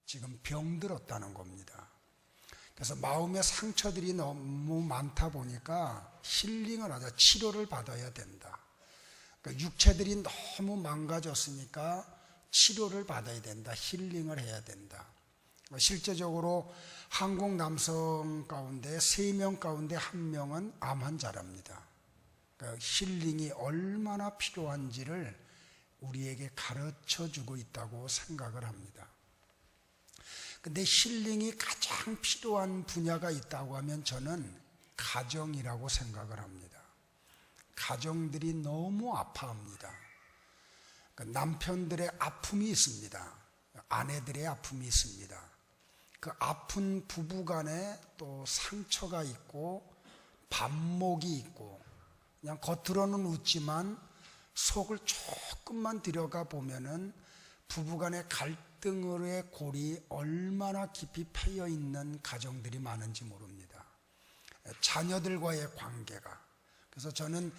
지금 병들었다는 겁니다. 그래서 마음의 상처들이 너무 많다 보니까 힐링을 하자, 치료를 받아야 된다. 그러니까 육체들이 너무 망가졌으니까 치료를 받아야 된다. 힐링을 해야 된다. 실제적으로 한국 남성 가운데 3명 가운데 1명은 암 환자랍니다. 그러니까 힐링이 얼마나 필요한지를 우리에게 가르쳐주고 있다고 생각을 합니다. 근데 힐링이 가장 필요한 분야가 있다고 하면 저는 가정이라고 생각을 합니다. 가정들이 너무 아파합니다. 남편들의 아픔이 있습니다. 아내들의 아픔이 있습니다. 그 아픈 부부간에 또 상처가 있고 반목이 있고, 그냥 겉으로는 웃지만 속을 조금만 들여가 보면은 부부간의 갈등의 골이 얼마나 깊이 패여 있는 가정들이 많은지 모릅니다. 자녀들과의 관계가. 그래서 저는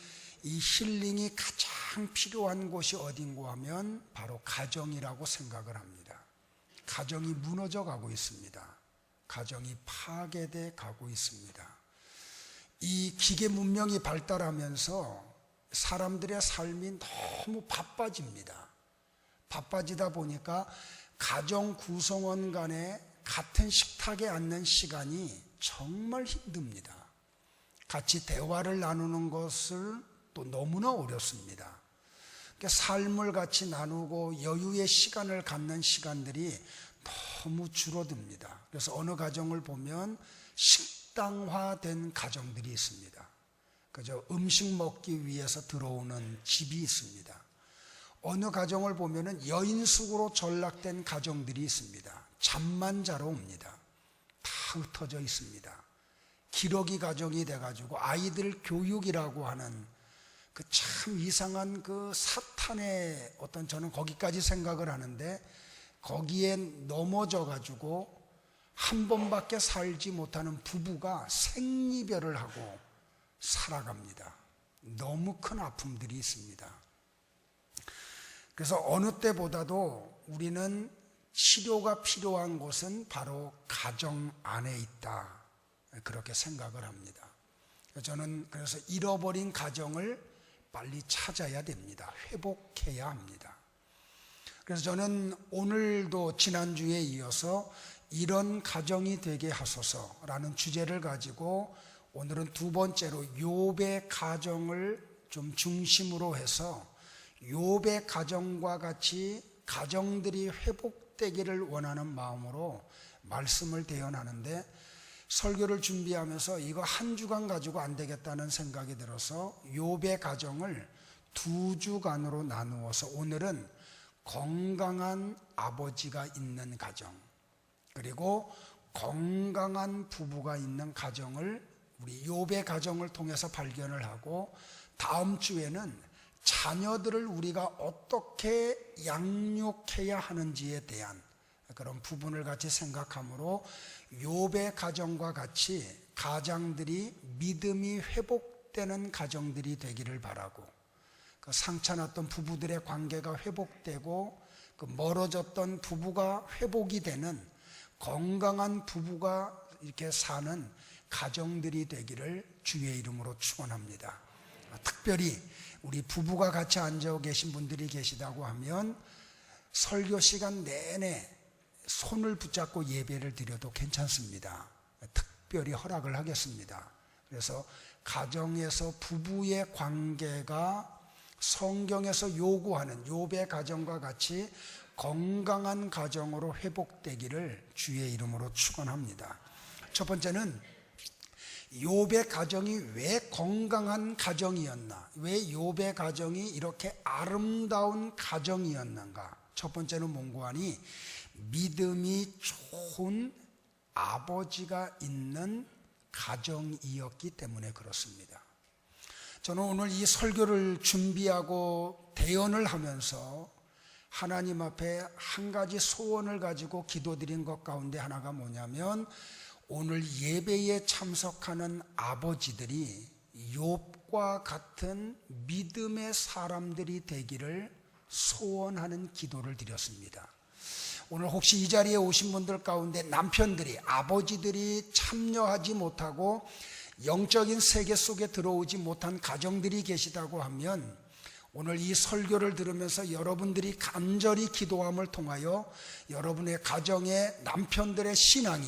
이 힐링이 가장 필요한 곳이 어딘가 하면 바로 가정이라고 생각을 합니다. 가정이 무너져 가고 있습니다. 가정이 파괴돼 가고 있습니다. 이 기계 문명이 발달하면서 사람들의 삶이 너무 바빠집니다. 바빠지다 보니까 가정 구성원 간에 같은 식탁에 앉는 시간이 정말 힘듭니다. 같이 대화를 나누는 것을 또 너무나 어렵습니다. 삶을 같이 나누고 여유의 시간을 갖는 시간들이 너무 줄어듭니다. 그래서 어느 가정을 보면 식당화된 가정들이 있습니다. 그저 음식 먹기 위해서 들어오는 집이 있습니다. 어느 가정을 보면은 여인숙으로 전락된 가정들이 있습니다. 잠만 자러 옵니다. 다 흩어져 있습니다. 기러기 가정이 돼가지고 아이들 교육이라고 하는 그 참 이상한 그 사탄의 어떤, 저는 거기까지 생각을 하는데, 거기에 넘어져가지고 한 번밖에 살지 못하는 부부가 생이별을 하고 살아갑니다. 너무 큰 아픔들이 있습니다. 그래서 어느 때보다도 우리는 치료가 필요한 곳은 바로 가정 안에 있다, 그렇게 생각을 합니다. 저는 그래서 잃어버린 가정을 빨리 찾아야 됩니다. 회복해야 합니다. 그래서 저는 오늘도 지난주에 이어서 이런 가정이 되게 하소서라는 주제를 가지고 오늘은 두 번째로 욥의 가정을 좀 중심으로 해서 욥의 가정과 같이 가정들이 회복되기를 원하는 마음으로 말씀을 대연하는데, 설교를 준비하면서 이거 한 주간 가지고 안 되겠다는 생각이 들어서 욥의 가정을 2주간으로 나누어서 오늘은 건강한 아버지가 있는 가정, 그리고 건강한 부부가 있는 가정을 우리 욥의 가정을 통해서 발견을 하고, 다음 주에는 자녀들을 우리가 어떻게 양육해야 하는지에 대한 그런 부분을 같이 생각하므로 욥의 가정과 같이 가장들이 믿음이 회복되는 가정들이 되기를 바라고, 그 상처났던 부부들의 관계가 회복되고 그 멀어졌던 부부가 회복이 되는 건강한 부부가 이렇게 사는 가정들이 되기를 주의 이름으로 축원합니다. 특별히 우리 부부가 같이 앉아 계신 분들이 계시다고 하면 설교 시간 내내 손을 붙잡고 예배를 드려도 괜찮습니다. 특별히 허락을 하겠습니다. 그래서 가정에서 부부의 관계가 성경에서 요구하는 욥의 가정과 같이 건강한 가정으로 회복되기를 주의 이름으로 축원합니다. 첫 번째는 욥의 가정이 왜 건강한 가정이었나, 왜 욥의 가정이 이렇게 아름다운 가정이었는가. 첫 번째는 뭔고하니 믿음이 좋은 아버지가 있는 가정이었기 때문에 그렇습니다. 저는 오늘 이 설교를 준비하고 대연을 하면서 하나님 앞에 한 가지 소원을 가지고 기도드린 것 가운데 하나가 뭐냐면, 오늘 예배에 참석하는 아버지들이 욥과 같은 믿음의 사람들이 되기를 소원하는 기도를 드렸습니다. 오늘 혹시 이 자리에 오신 분들 가운데 남편들이, 아버지들이 참여하지 못하고 영적인 세계 속에 들어오지 못한 가정들이 계시다고 하면 오늘 이 설교를 들으면서 여러분들이 간절히 기도함을 통하여 여러분의 가정의 남편들의 신앙이,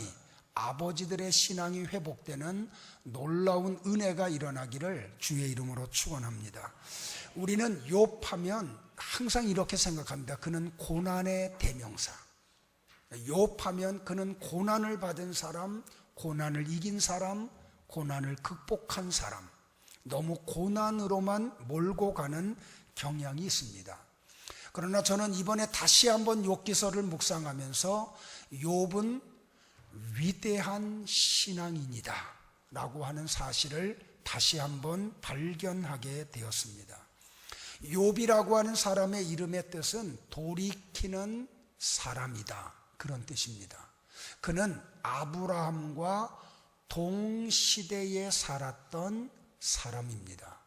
아버지들의 신앙이 회복되는 놀라운 은혜가 일어나기를 주의 이름으로 축원합니다. 우리는 욥하면 항상 이렇게 생각합니다. 그는 고난의 대명사. 욥하면 그는 고난을 받은 사람, 고난을 이긴 사람, 고난을 극복한 사람, 너무 고난으로만 몰고 가는 경향이 있습니다. 그러나 저는 이번에 다시 한번 욥기서를 묵상하면서 욥은 위대한 신앙인이다 라고 하는 사실을 다시 한번 발견하게 되었습니다. 욥이라고 하는 사람의 이름의 뜻은 돌이키는 사람이다, 그런 뜻입니다. 그는 아브라함과 동시대에 살았던 사람입니다.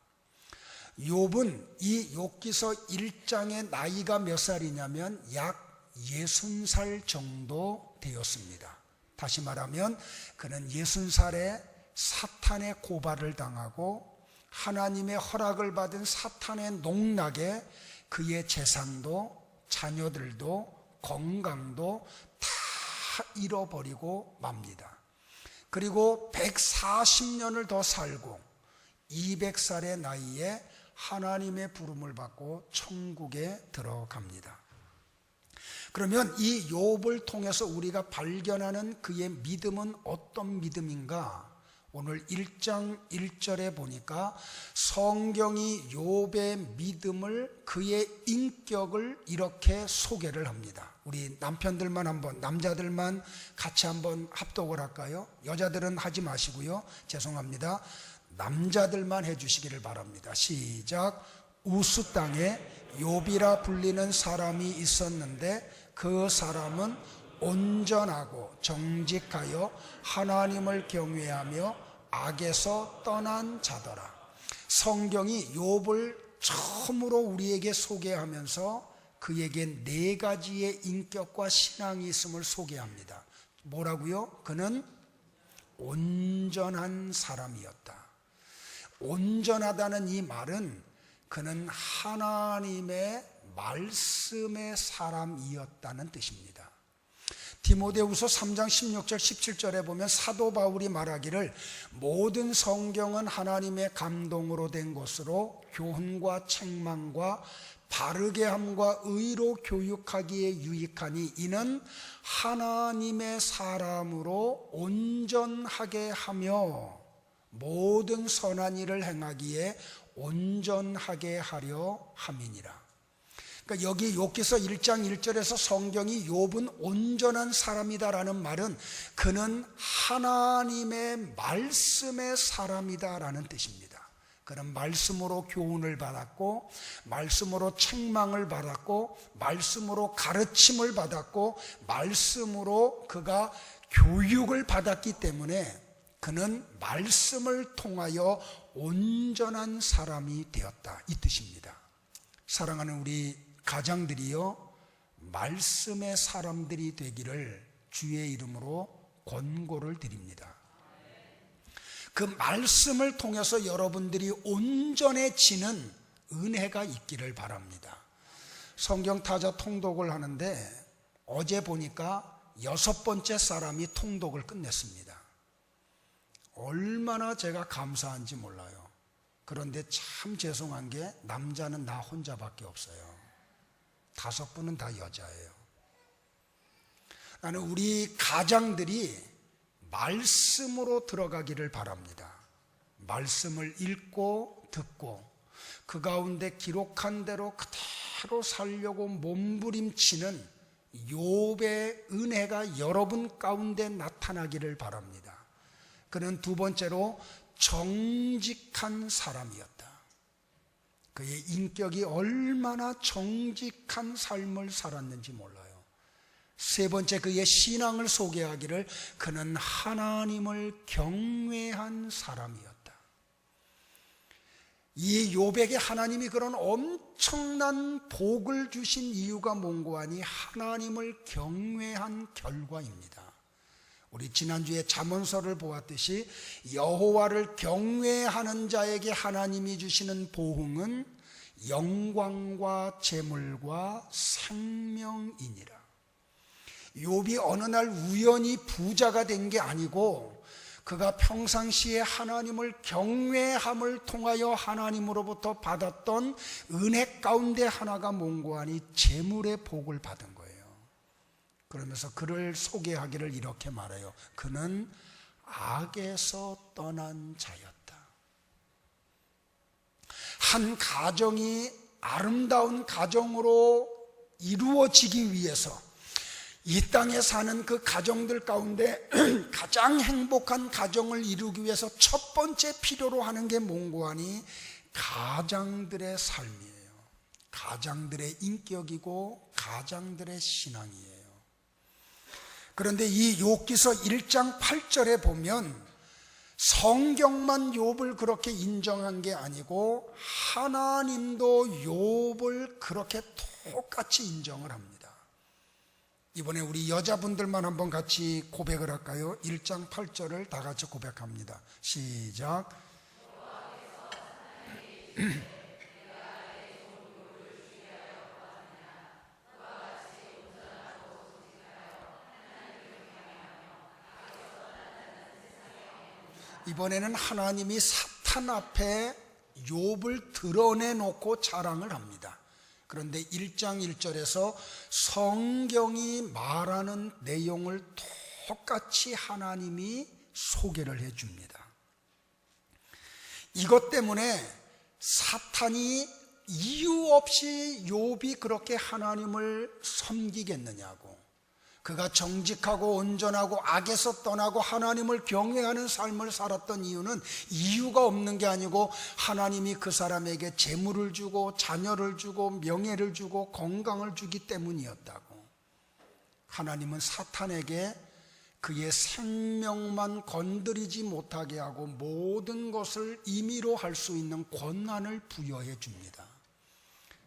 욥은 이 욥기서 1장의 나이가 몇 살이냐면 약 60살 정도 되었습니다. 다시 말하면 그는 60살에 사탄의 고발을 당하고 하나님의 허락을 받은 사탄의 농락에 그의 재산도 자녀들도 건강도 다 잃어버리고 맙니다. 그리고 140년을 더 살고 200살의 나이에 하나님의 부름을 받고 천국에 들어갑니다. 그러면 이 욥을 통해서 우리가 발견하는 그의 믿음은 어떤 믿음인가? 오늘 1장 1절에 보니까 성경이 욥의 믿음을, 그의 인격을 이렇게 소개를 합니다. 우리 남편들만 한번, 남자들만 같이 한번 합독을 할까요? 여자들은 하지 마시고요. 죄송합니다. 남자들만 해주시기를 바랍니다. 시작. 우스 땅에 욥이라 불리는 사람이 있었는데 그 사람은 온전하고 정직하여 하나님을 경외하며 악에서 떠난 자더라. 성경이 욥을 처음으로 우리에게 소개하면서 그에게 4가지의 인격과 신앙이 있음을 소개합니다. 뭐라고요? 그는 온전한 사람이었다. 온전하다는 이 말은 그는 하나님의 말씀의 사람이었다는 뜻입니다. 디모데후서 3장 16절 17절에 보면 사도 바울이 말하기를 모든 성경은 하나님의 감동으로 된 것으로 교훈과 책망과 바르게 함과 의로 교육하기에 유익하니 이는 하나님의 사람으로 온전하게 하며 모든 선한 일을 행하기에 온전하게 하려 함이니라. 그러니까 여기 욥기서 1장 1절에서 성경이 욥은 온전한 사람이다라는 말은 그는 하나님의 말씀의 사람이다라는 뜻입니다. 그는 말씀으로 교훈을 받았고, 말씀으로 책망을 받았고, 말씀으로 가르침을 받았고, 말씀으로 그가 교육을 받았기 때문에 그는 말씀을 통하여 온전한 사람이 되었다, 이 뜻입니다. 사랑하는 우리 가장들이요, 말씀의 사람들이 되기를 주의 이름으로 권고를 드립니다. 그 말씀을 통해서 여러분들이 온전해지는 은혜가 있기를 바랍니다. 성경 타자 통독을 하는데 어제 보니까 6번째 사람이 통독을 끝냈습니다. 얼마나 제가 감사한지 몰라요. 그런데 참 죄송한 게 남자는 나 혼자밖에 없어요. 5분은 다 여자예요. 나는 우리 가장들이 말씀으로 들어가기를 바랍니다. 말씀을 읽고 듣고 그 가운데 기록한 대로 그대로 살려고 몸부림치는 욥의 은혜가 여러분 가운데 나타나기를 바랍니다. 그는 2번째로 정직한 사람이었다. 그의 인격이 얼마나 정직한 삶을 살았는지 몰라요. 3번째, 그의 신앙을 소개하기를 그는 하나님을 경외한 사람이었다. 이 욥에게 하나님이 그런 엄청난 복을 주신 이유가 뭔고 하니 하나님을 경외한 결과입니다. 우리 지난주에 잠언서를 보았듯이 여호와를 경외하는 자에게 하나님이 주시는 보응은 영광과 재물과 생명이니라. 욥이 어느 날 우연히 부자가 된 게 아니고 그가 평상시에 하나님을 경외함을 통하여 하나님으로부터 받았던 은혜 가운데 하나가 뭔고 하니 재물의 복을 받은 거예요. 그러면서 그를 소개하기를 이렇게 말해요. 그는 악에서 떠난 자였다. 한 가정이 아름다운 가정으로 이루어지기 위해서 이 땅에 사는 그 가정들 가운데 가장 행복한 가정을 이루기 위해서 첫 번째 필요로 하는 게 뭔고 하니 가장들의 삶이에요. 가장들의 인격이고 가장들의 신앙이에요. 그런데 이 욥기서 1장 8절에 보면 성경만 욥을 그렇게 인정한 게 아니고 하나님도 욥을 그렇게 똑같이 인정을 합니다. 이번에 우리 여자분들만 한번 같이 고백을 할까요? 1장 8절을 다 같이 고백합니다. 시작. 이번에는 하나님이 사탄 앞에 욥을 드러내놓고 자랑을 합니다. 그런데 1장 1절에서 성경이 말하는 내용을 똑같이 하나님이 소개를 해줍니다. 이것 때문에 사탄이 이유 없이 욥이 그렇게 하나님을 섬기겠느냐고, 그가 정직하고 온전하고 악에서 떠나고 하나님을 경외하는 삶을 살았던 이유는 이유가 없는 게 아니고 하나님이 그 사람에게 재물을 주고 자녀를 주고 명예를 주고 건강을 주기 때문이었다고. 하나님은 사탄에게 그의 생명만 건드리지 못하게 하고 모든 것을 임의로 할 수 있는 권한을 부여해 줍니다.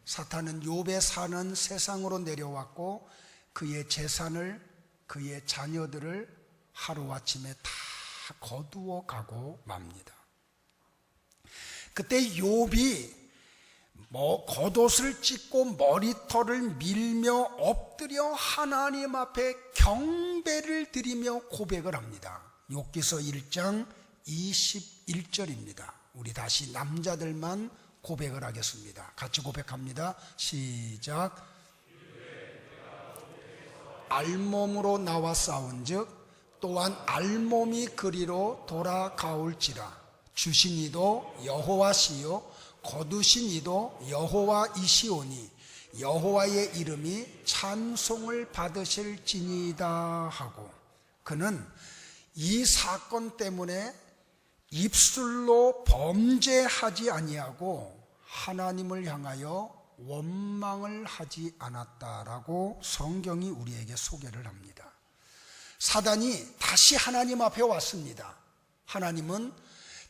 사탄은 욥의 사는 세상으로 내려왔고 그의 재산을, 그의 자녀들을 하루아침에 다 거두어 가고 맙니다. 그때 욥이 겉옷을 찢고 머리털을 밀며 엎드려 하나님 앞에 경배를 드리며 고백을 합니다. 욥기서 1장 21절입니다. 우리 다시 남자들만 고백을 하겠습니다. 같이 고백합니다. 시작. 알몸으로 나와 싸운즉 또한 알몸이 그리로 돌아가올지라. 주신 이도 여호와시요 거두신 이도 여호와이시오니 여호와의 이름이 찬송을 받으실지니이다 하고, 그는 이 사건 때문에 입술로 범죄하지 아니하고 하나님을 향하여 원망을 하지 않았다라고 성경이 우리에게 소개를 합니다. 사단이 다시 하나님 앞에 왔습니다. 하나님은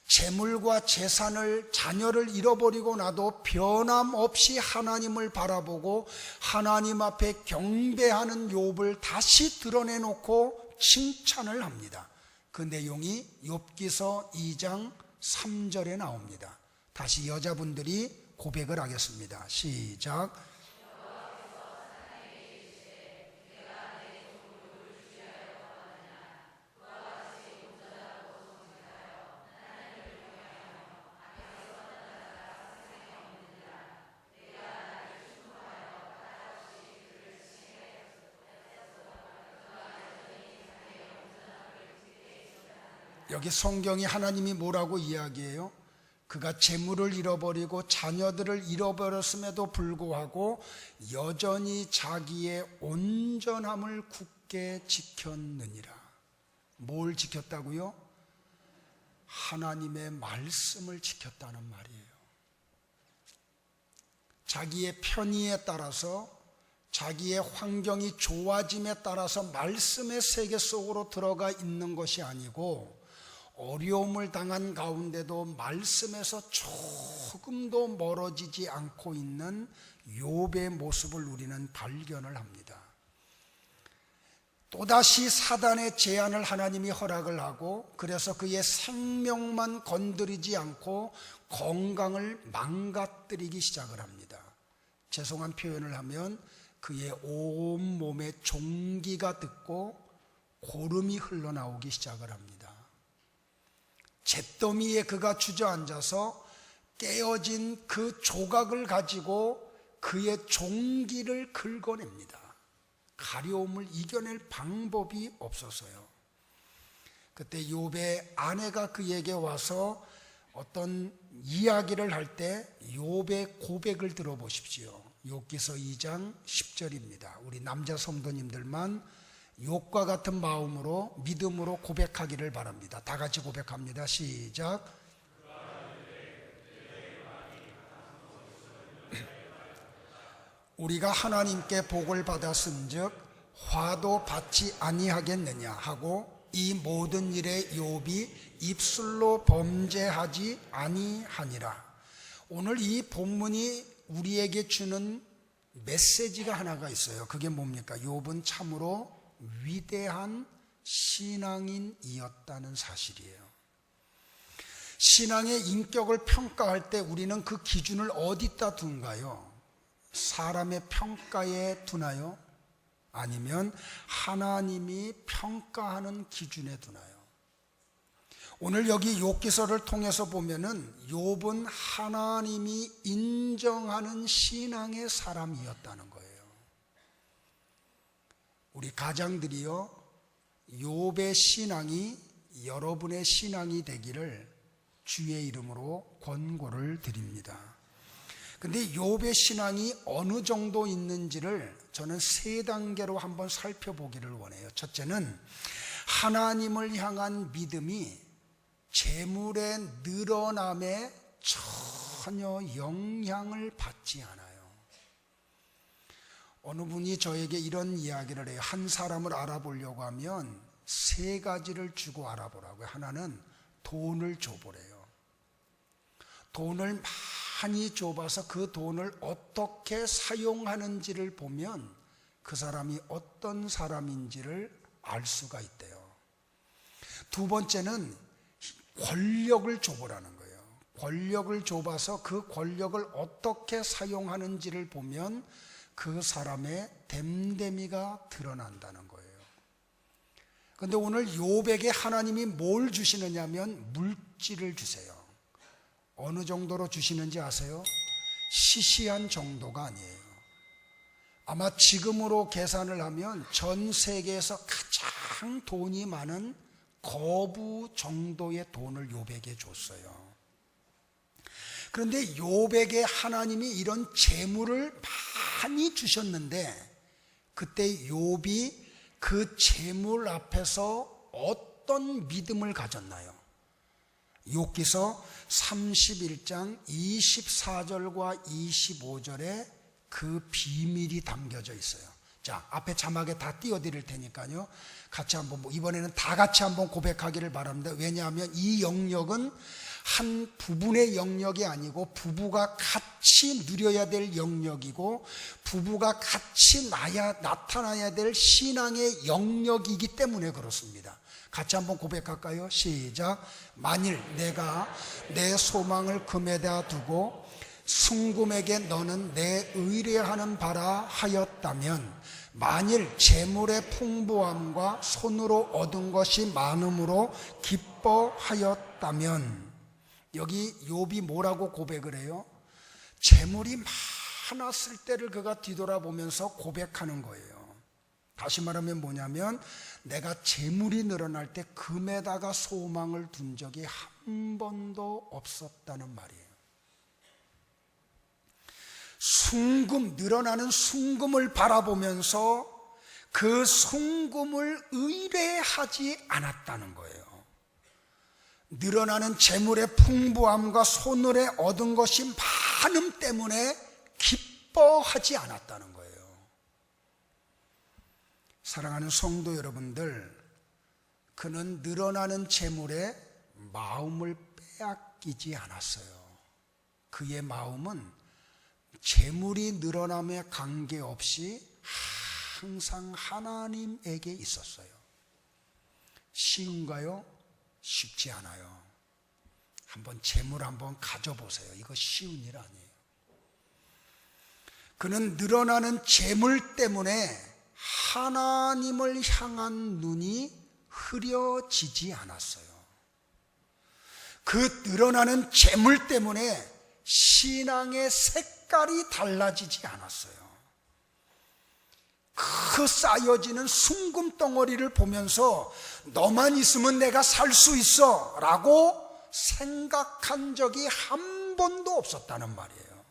재물과 재산을, 자녀를 잃어버리고 나도 변함없이 하나님을 바라보고 하나님 앞에 경배하는 욥을 다시 드러내놓고 칭찬을 합니다. 그 내용이 욥기서 2장 3절에 나옵니다. 다시 여자분들이 고백을 하겠습니다. 시작. 여기 성경이 하나님이 뭐라고 이야기해요? 그가 재물을 잃어버리고 자녀들을 잃어버렸음에도 불구하고 여전히 자기의 온전함을 굳게 지켰느니라. 뭘 지켰다고요? 하나님의 말씀을 지켰다는 말이에요. 자기의 편의에 따라서, 자기의 환경이 좋아짐에 따라서 말씀의 세계 속으로 들어가 있는 것이 아니고 어려움을 당한 가운데도 말씀에서 조금도 멀어지지 않고 있는 욥의 모습을 우리는 발견을 합니다. 또다시 사단의 제안을 하나님이 허락을 하고, 그래서 그의 생명만 건드리지 않고 건강을 망가뜨리기 시작을 합니다. 죄송한 표현을 하면 그의 온몸에 종기가 듣고 고름이 흘러나오기 시작을 합니다. 잿더미에 그가 주저앉아서 깨어진 그 조각을 가지고 그의 종기를 긁어냅니다. 가려움을 이겨낼 방법이 없어서요. 그때 욥의 아내가 그에게 와서 어떤 이야기를 할 때 욥의 고백을 들어보십시오. 욥기서 2장 10절입니다. 우리 남자 성도님들만 욥과 같은 마음으로 믿음으로 고백하기를 바랍니다. 다 같이 고백합니다. 시작. 우리가 하나님께 복을 받았은즉 화도 받지 아니하겠느냐 하고 이 모든 일에 욥이 입술로 범죄하지 아니하니라. 오늘 이 본문이 우리에게 주는 메시지가 하나가 있어요. 그게 뭡니까? 욥은 참으로 위대한 신앙인이었다는 사실이에요. 신앙의 인격을 평가할 때 우리는 그 기준을 어디다 둔가요? 사람의 평가에 두나요? 아니면 하나님이 평가하는 기준에 두나요? 오늘 여기 욥기서를 통해서 보면은 욥은 하나님이 인정하는 신앙의 사람이었다는 거예요. 우리 가장들이요, 욥의 신앙이 여러분의 신앙이 되기를 주의 이름으로 권고를 드립니다. 근데 욥의 신앙이 어느 정도 있는지를 저는 세 단계로 한번 살펴보기를 원해요. 첫째는 하나님을 향한 믿음이 재물의 늘어남에 전혀 영향을 받지 않아요. 어느 분이 저에게 이런 이야기를 해요. 한 사람을 알아보려고 하면 세 가지를 주고 알아보라고요. 하나는 돈을 줘보래요. 돈을 많이 줘봐서 그 돈을 어떻게 사용하는지를 보면 그 사람이 어떤 사람인지를 알 수가 있대요. 두 번째는 권력을 줘보라는 거예요. 권력을 줘봐서 그 권력을 어떻게 사용하는지를 보면 그 사람의 됨됨이가 드러난다는 거예요. 그런데 오늘 욥에게 하나님이 뭘 주시느냐 하면 물질을 주세요. 어느 정도로 주시는지 아세요? 시시한 정도가 아니에요. 아마 지금으로 계산을 하면 전 세계에서 가장 돈이 많은 거부 정도의 돈을 욥에게 줬어요. 그런데 욥에게 하나님이 이런 재물을 많이 주셨는데 그때 욥이 그 재물 앞에서 어떤 믿음을 가졌나요? 욥기서 31장 24절과 25절에 그 비밀이 담겨져 있어요. 자, 앞에 자막에 다 띄워드릴 테니까요. 같이 한번, 이번에는 다 같이 한번 고백하기를 바랍니다. 왜냐하면 이 영역은 한 부분의 영역이 아니고 부부가 같이 누려야 될 영역이고 부부가 같이 나타나야 될 신앙의 영역이기 때문에 그렇습니다. 같이 한번 고백할까요? 시작. 만일 내가 내 소망을 금에다 두고 순금에게 너는 내 의뢰하는 바라 하였다면 만일 재물의 풍부함과 손으로 얻은 것이 많음으로 기뻐하였다면 여기 욥이 뭐라고 고백을 해요? 재물이 많았을 때를 그가 뒤돌아보면서 고백하는 거예요. 다시 말하면 뭐냐면 내가 재물이 늘어날 때 금에다가 소망을 둔 적이 한 번도 없었다는 말이에요. 순금, 늘어나는 순금을 바라보면서 그 순금을 의뢰하지 않았다는 거예요. 늘어나는 재물의 풍부함과 손으로 얻은 것이 많음 때문에 기뻐하지 않았다는 거예요. 사랑하는 성도 여러분들, 그는 늘어나는 재물에 마음을 빼앗기지 않았어요. 그의 마음은 재물이 늘어남에 관계없이 항상 하나님에게 있었어요. 쉬운가요? 쉽지 않아요. 한번 재물 한번 가져보세요. 이거 쉬운 일 아니에요. 그는 늘어나는 재물 때문에 하나님을 향한 눈이 흐려지지 않았어요. 그 늘어나는 재물 때문에 신앙의 색깔이 달라지지 않았어요. 그 쌓여지는 순금 덩어리를 보면서 너만 있으면 내가 살 수 있어 라고 생각한 적이 한 번도 없었다는 말이에요.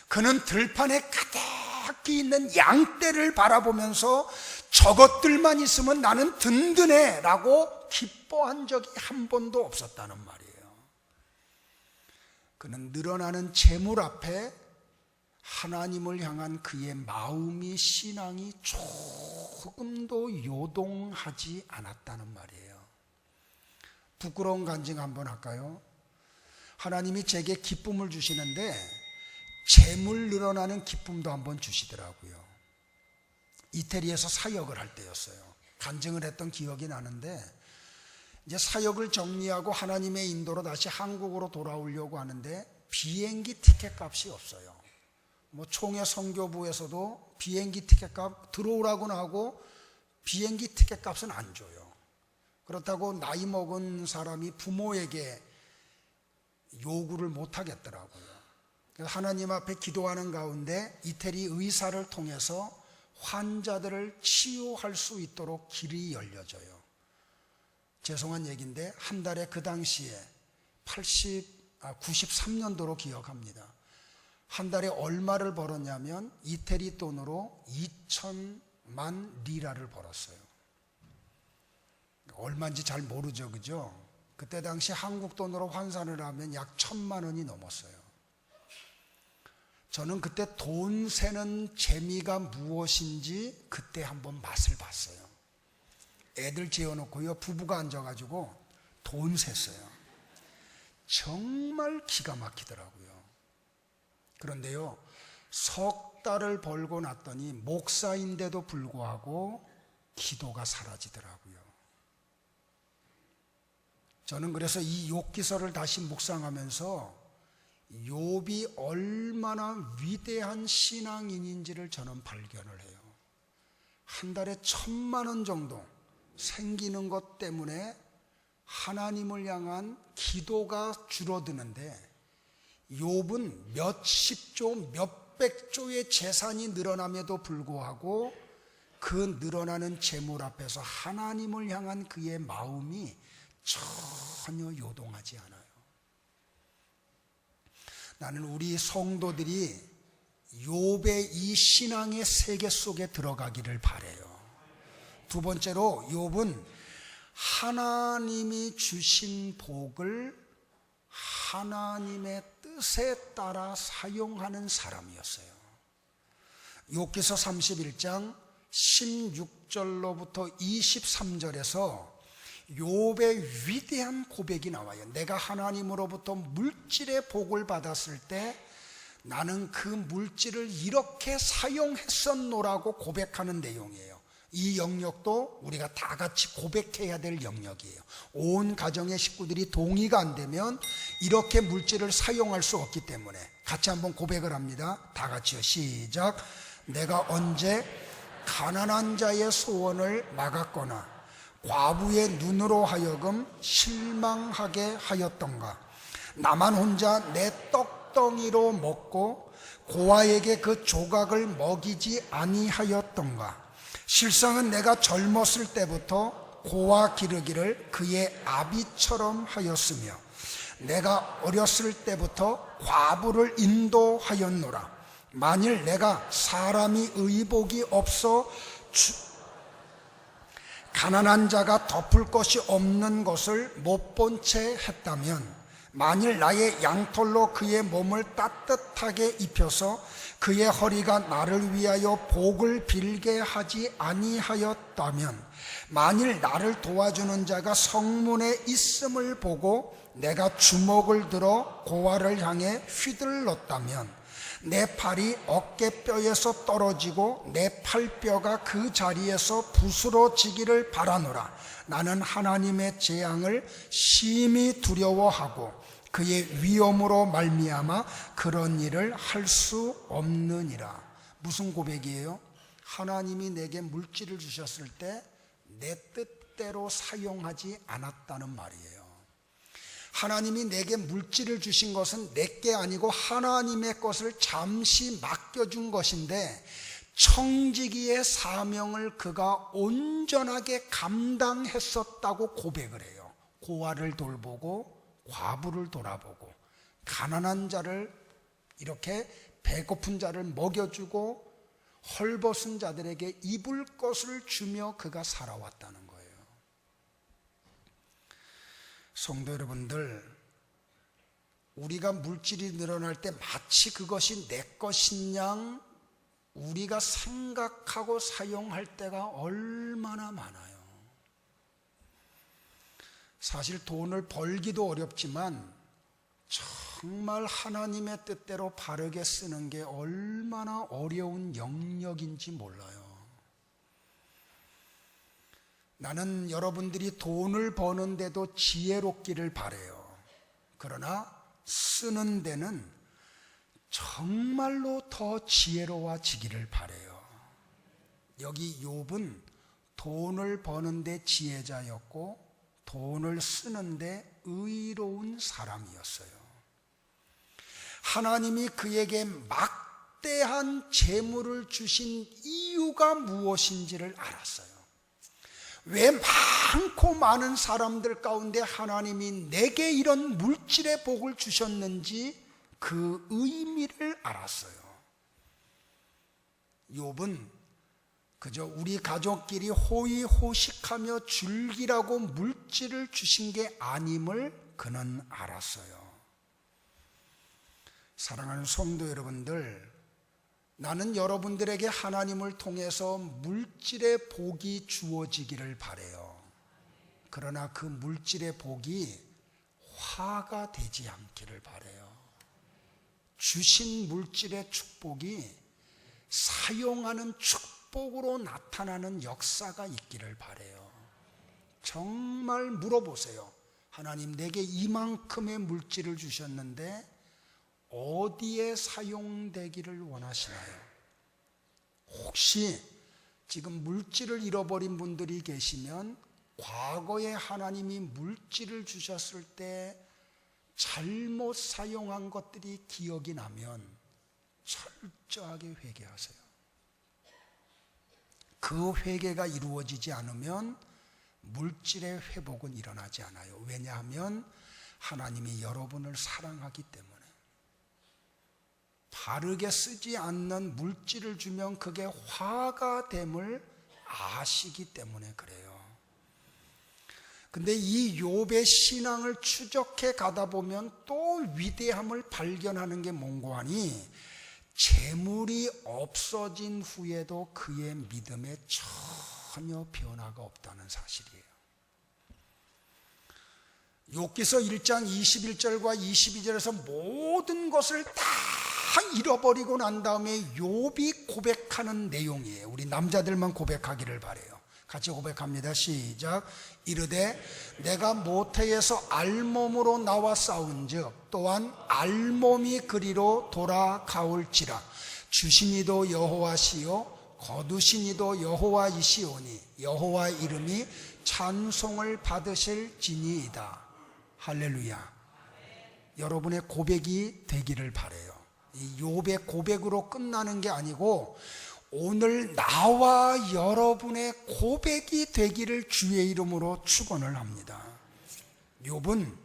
그는 들판에 가득히 있는 양떼를 바라보면서 저것들만 있으면 나는 든든해 라고 기뻐한 적이 한 번도 없었다는 말이에요. 그는 늘어나는 재물 앞에 하나님을 향한 그의 마음이, 신앙이 조금도 요동하지 않았다는 말이에요. 부끄러운 간증 한번 할까요? 하나님이 제게 기쁨을 주시는데 재물 늘어나는 기쁨도 한번 주시더라고요. 이태리에서 사역을 할 때였어요. 간증을 했던 기억이 나는데 이제 사역을 정리하고 하나님의 인도로 다시 한국으로 돌아오려고 하는데 비행기 티켓 값이 없어요. 총회 선교부에서도 비행기 티켓 값 들어오라고는 하고 비행기 티켓 값은 안 줘요. 그렇다고 나이 먹은 사람이 부모에게 요구를 못 하겠더라고요. 그래서 하나님 앞에 기도하는 가운데 이태리 의사를 통해서 환자들을 치유할 수 있도록 길이 열려져요. 죄송한 얘기인데 한 달에 그 당시에 93년도로 기억합니다. 한 달에 얼마를 벌었냐면 이태리 돈으로 2천만 리라를 벌었어요. 얼마인지 잘 모르죠, 그죠? 그때 당시 한국 돈으로 환산을 하면 약 1,000만 원이 넘었어요. 저는 그때 돈 세는 재미가 무엇인지 그때 한번 맛을 봤어요. 애들 재워놓고요, 부부가 앉아가지고 돈 셌어요. 정말 기가 막히더라고요. 그런데요, 석 달을 벌고 났더니 목사인데도 불구하고 기도가 사라지더라고요. 저는 그래서 이 욥기서를 다시 묵상하면서 욥이 얼마나 위대한 신앙인인지를 저는 발견을 해요. 한 달에 1,000만 원 정도 생기는 것 때문에 하나님을 향한 기도가 줄어드는데 욥은 몇십조, 몇백조의 재산이 늘어남에도 불구하고 그 늘어나는 재물 앞에서 하나님을 향한 그의 마음이 전혀 요동하지 않아요. 나는 우리 성도들이 욥의 이 신앙의 세계 속에 들어가기를 바라요. 두 번째로 욥은 하나님이 주신 복을 하나님의 뜻에 따라 사용하는 사람이었어요. 욥기서 31장 16절로부터 23절에서 욥의 위대한 고백이 나와요. 내가 하나님으로부터 물질의 복을 받았을 때 나는 그 물질을 이렇게 사용했었노라고 고백하는 내용이에요. 이 영역도 우리가 다 같이 고백해야 될 영역이에요. 온 가정의 식구들이 동의가 안 되면 이렇게 물질을 사용할 수 없기 때문에 같이 한번 고백을 합니다. 다 같이요. 시작. 내가 언제 가난한 자의 소원을 막았거나 과부의 눈으로 하여금 실망하게 하였던가. 나만 혼자 내 떡덩이로 먹고 고아에게 그 조각을 먹이지 아니하였던가. 실상은 내가 젊었을 때부터 고아 기르기를 그의 아비처럼 하였으며 내가 어렸을 때부터 과부를 인도하였노라. 만일 내가 사람이 의복이 없어 가난한 자가 덮을 것이 없는 것을 못 본 채 했다면 만일 나의 양털로 그의 몸을 따뜻하게 입혀서 그의 허리가 나를 위하여 복을 빌게 하지 아니하였다면, 만일 나를 도와주는 자가 성문에 있음을 보고 내가 주먹을 들어 고아를 향해 휘둘렀다면, 내 팔이 어깨뼈에서 떨어지고 내 팔뼈가 그 자리에서 부스러지기를 바라노라. 나는 하나님의 재앙을 심히 두려워하고 그의 위엄으로 말미암아 그런 일을 할 수 없느니라. 무슨 고백이에요? 하나님이 내게 물질을 주셨을 때 내 뜻대로 사용하지 않았다는 말이에요. 하나님이 내게 물질을 주신 것은 내게 아니고 하나님의 것을 잠시 맡겨준 것인데, 청지기의 사명을 그가 온전하게 감당했었다고 고백을 해요. 고아를 돌보고 과부를 돌아보고 가난한 자를, 이렇게 배고픈 자를 먹여주고 헐벗은 자들에게 입을 것을 주며 그가 살아왔다는 거예요. 성도 여러분들, 우리가 물질이 늘어날 때 마치 그것이 내 것인 양 우리가 생각하고 사용할 때가 얼마나 많아요. 사실 돈을 벌기도 어렵지만 정말 하나님의 뜻대로 바르게 쓰는 게 얼마나 어려운 영역인지 몰라요. 나는 여러분들이 돈을 버는데도 지혜롭기를 바라요. 그러나 쓰는 데는 정말로 더 지혜로워지기를 바라요. 여기 욥은 돈을 버는데 지혜자였고 돈을 쓰는데 의로운 사람이었어요. 하나님이 그에게 막대한 재물을 주신 이유가 무엇인지를 알았어요. 왜 많고 많은 사람들 가운데 하나님이 내게 이런 물질의 복을 주셨는지 그 의미를 알았어요. 욥은 그저 우리 가족끼리 호의호식하며 즐기라고 물질을 주신 게 아님을 그는 알았어요. 사랑하는 성도 여러분들, 나는 여러분들에게 하나님을 통해서 물질의 복이 주어지기를 바라요. 그러나 그 물질의 복이 화가 되지 않기를 바라요. 주신 물질의 축복이 사용하는 축복으로 나타나는 역사가 있기를 바라요. 정말 물어보세요. 하나님, 내게 이만큼의 물질을 주셨는데 어디에 사용되기를 원하시나요? 혹시 지금 물질을 잃어버린 분들이 계시면 과거에 하나님이 물질을 주셨을 때 잘못 사용한 것들이 기억이 나면 철저하게 회개하세요. 그 회개가 이루어지지 않으면 물질의 회복은 일어나지 않아요. 왜냐하면 하나님이 여러분을 사랑하기 때문에. 바르게 쓰지 않는 물질을 주면 그게 화가 됨을 아시기 때문에 그래요. 근데 이 욥의 신앙을 추적해 가다 보면 또 위대함을 발견하는 게 뭔고 하니, 재물이 없어진 후에도 그의 믿음에 전혀 변화가 없다는 사실이에요. 욥기서 1장 21절과 22절에서 모든 것을 다 잃어버리고 난 다음에 욥이 고백하는 내용이에요. 우리 남자들만 고백하기를 바라요. 같이 고백합니다. 시작. 이르되 내가 모태에서 알몸으로 나와 싸운즉 또한 알몸이 그리로 돌아가올지라. 주시니도 여호와시요 거두시니도 여호와이시오니 여호와 이름이 찬송을 받으실지니이다. 할렐루야. 여러분의 고백이 되기를 바라요. 이 욥의 고백으로 끝나는 게 아니고 오늘 나와 여러분의 고백이 되기를 주의 이름으로 축원을 합니다. 욥은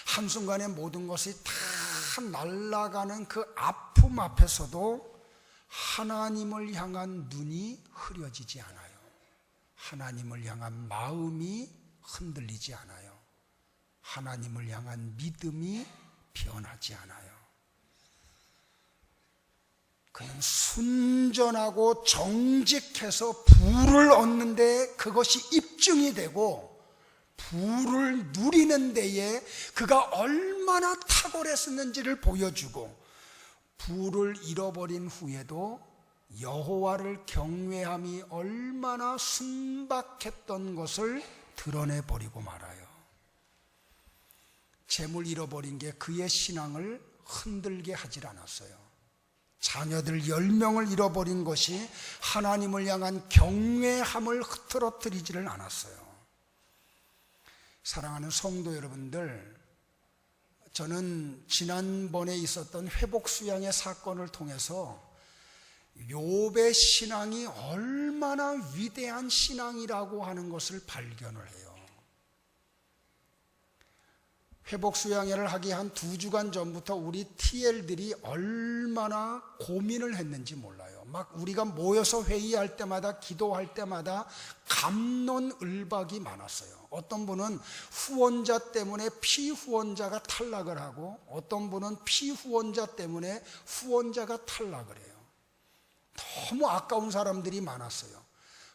한순간에 모든 것이 다 날아가는 그 아픔 앞에서도 하나님을 향한 눈이 흐려지지 않아요. 하나님을 향한 마음이 흔들리지 않아요. 하나님을 향한 믿음이 변하지 않아요. 그는 순전하고 정직해서 부를 얻는데 그것이 입증이 되고 부를 누리는 데에 그가 얼마나 탁월했었는지를 보여주고 부를 잃어버린 후에도 여호와를 경외함이 얼마나 순박했던 것을 드러내버리고 말아요. 재물 잃어버린 게 그의 신앙을 흔들게 하질 않았어요. 자녀들 10명을 잃어버린 것이 하나님을 향한 경외함을 흐트러뜨리지를 않았어요. 사랑하는 성도 여러분들, 저는 지난번에 있었던 회복수양의 사건을 통해서 욥의 신앙이 얼마나 위대한 신앙이라고 하는 것을 발견을 해요. 회복수양회를 하기 한 2주간 전부터 우리 TL들이 얼마나 고민을 했는지 몰라요. 막 우리가 모여서 회의할 때마다 기도할 때마다 갑론을박이 많았어요. 어떤 분은 후원자 때문에 피후원자가 탈락을 하고 어떤 분은 피후원자 때문에 후원자가 탈락을 해요. 너무 아까운 사람들이 많았어요.